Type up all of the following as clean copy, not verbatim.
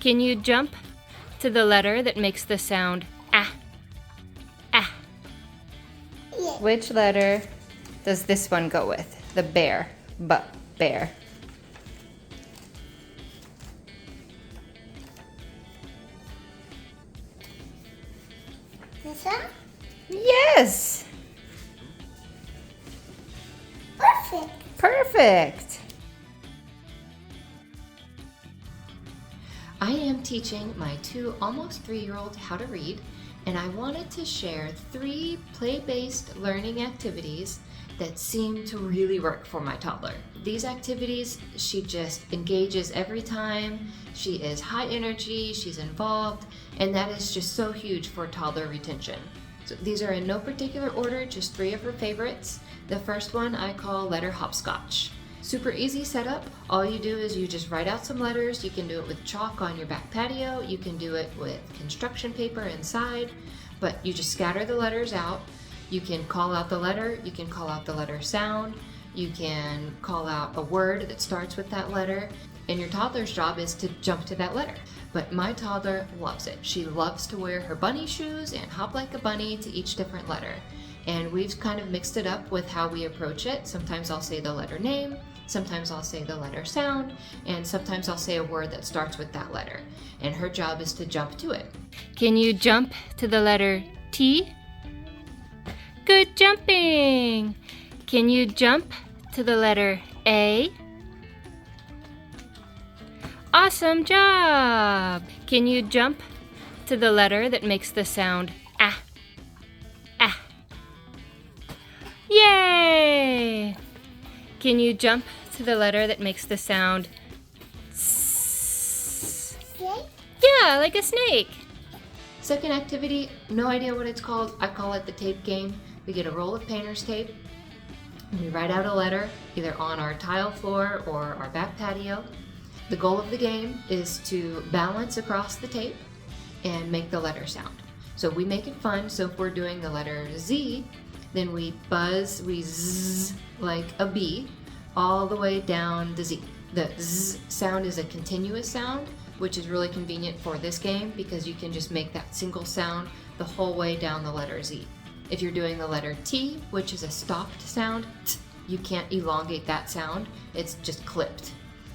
Can you jump to the letter that makes the sound ah? Ah. Yeah. Which letter does this one go with? The bear. Bear. This one? Yes! Perfect. Perfect! I am teaching my 2 almost 3-year-old how to read, and I wanted to share 3 play-based learning activities that seem to really work for my toddler. These activities, she just engages every time, she is high energy, she's involved, and that is just so huge for toddler retention. So these are in no particular order, just 3 of her favorites. The first one I call letter hopscotch. Super easy setup. All you do is you just write out some letters. You can do it with chalk on your back patio. You can do it with construction paper inside, but you just scatter the letters out. You can call out the letter. You can call out the letter sound. You can call out a word that starts with that letter. And your toddler's job is to jump to that letter. But my toddler loves it. She loves to wear her bunny shoes and hop like a bunny to each different letter. And we've kind of mixed it up with how we approach it. Sometimes I'll say the letter name. Sometimes I'll say the letter sound, and sometimes I'll say a word that starts with that letter. And her job is to jump to it. Can you jump to the letter T? Good jumping! Can you jump to the letter A? Awesome job! Can you jump to the letter that makes the sound ah? Ah. Yay! Can you jump to the letter that makes the sound S? Snake? Yeah, like a snake. Second activity, no idea what it's called. I call it the tape game. We get a roll of painter's tape, and we write out a letter either on our tile floor or our back patio. The goal of the game is to balance across the tape and make the letter sound. So we make it fun. So if we're doing the letter Z, then we buzz, we zzz like a bee all the way down the Z. The Z sound is a continuous sound, which is really convenient for this game because you can just make that single sound the whole way down the letter Z. If you're doing the letter T, which is a stopped sound, you can't elongate that sound, it's just clipped.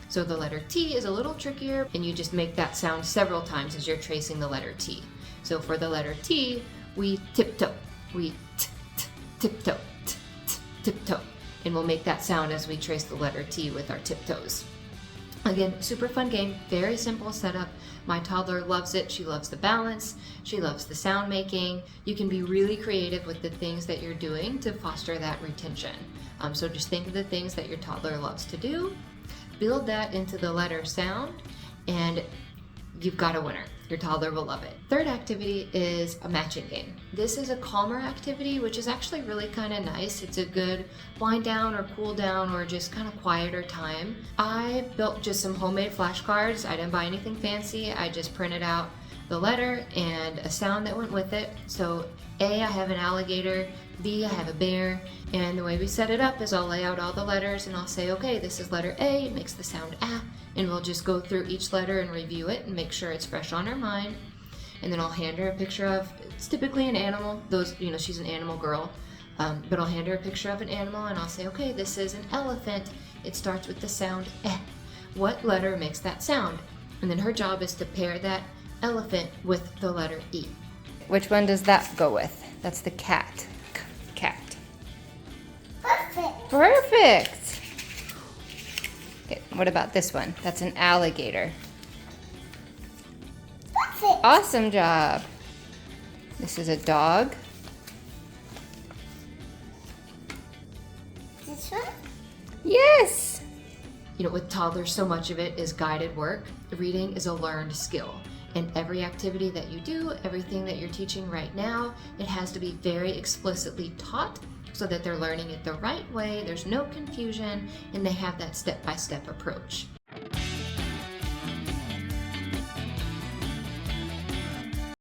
So the letter T is a little trickier, and you just make that sound several times as you're tracing the letter T. So for the letter T, we tiptoe. We tiptoe, tiptoe. And we'll make that sound as we trace the letter T with our tiptoes. Again, super fun game, very simple setup. My toddler loves it. She loves the balance. She loves the sound making. You can be really creative with the things that you're doing to foster that retention. So just think of the things that your toddler loves to do, build that into the letter sound, and you've got a winner. Your toddler will love it. Third activity is a matching game. This is a calmer activity, which is actually really kind of nice. It's a good wind down or cool down or just kind of quieter time. I built just some homemade flashcards. I didn't buy anything fancy. I just printed out the letter and a sound that went with it. So A, I have an alligator. B, I have a bear. And the way we set it up is I'll lay out all the letters and I'll say, okay, this is letter A, it makes the sound ah, and we'll just go through each letter and review it and make sure it's fresh on her mind. And then I'll hand her a picture of, it's typically an animal, she's an animal girl, but I'll hand her a picture of an animal and I'll say, okay, this is an elephant. It starts with the sound eh. What letter makes that sound? And then her job is to pair that elephant with the letter E. Which one does that go with? That's the cat. Cat. Perfect. Perfect. Okay, what about this one? That's an alligator. Perfect. Awesome job. This is a dog. This one? Yes. With toddlers, so much of it is guided work. Reading is a learned skill. And every activity that you do, everything that you're teaching right now, it has to be very explicitly taught so that they're learning it the right way, there's no confusion, and they have that step-by-step approach.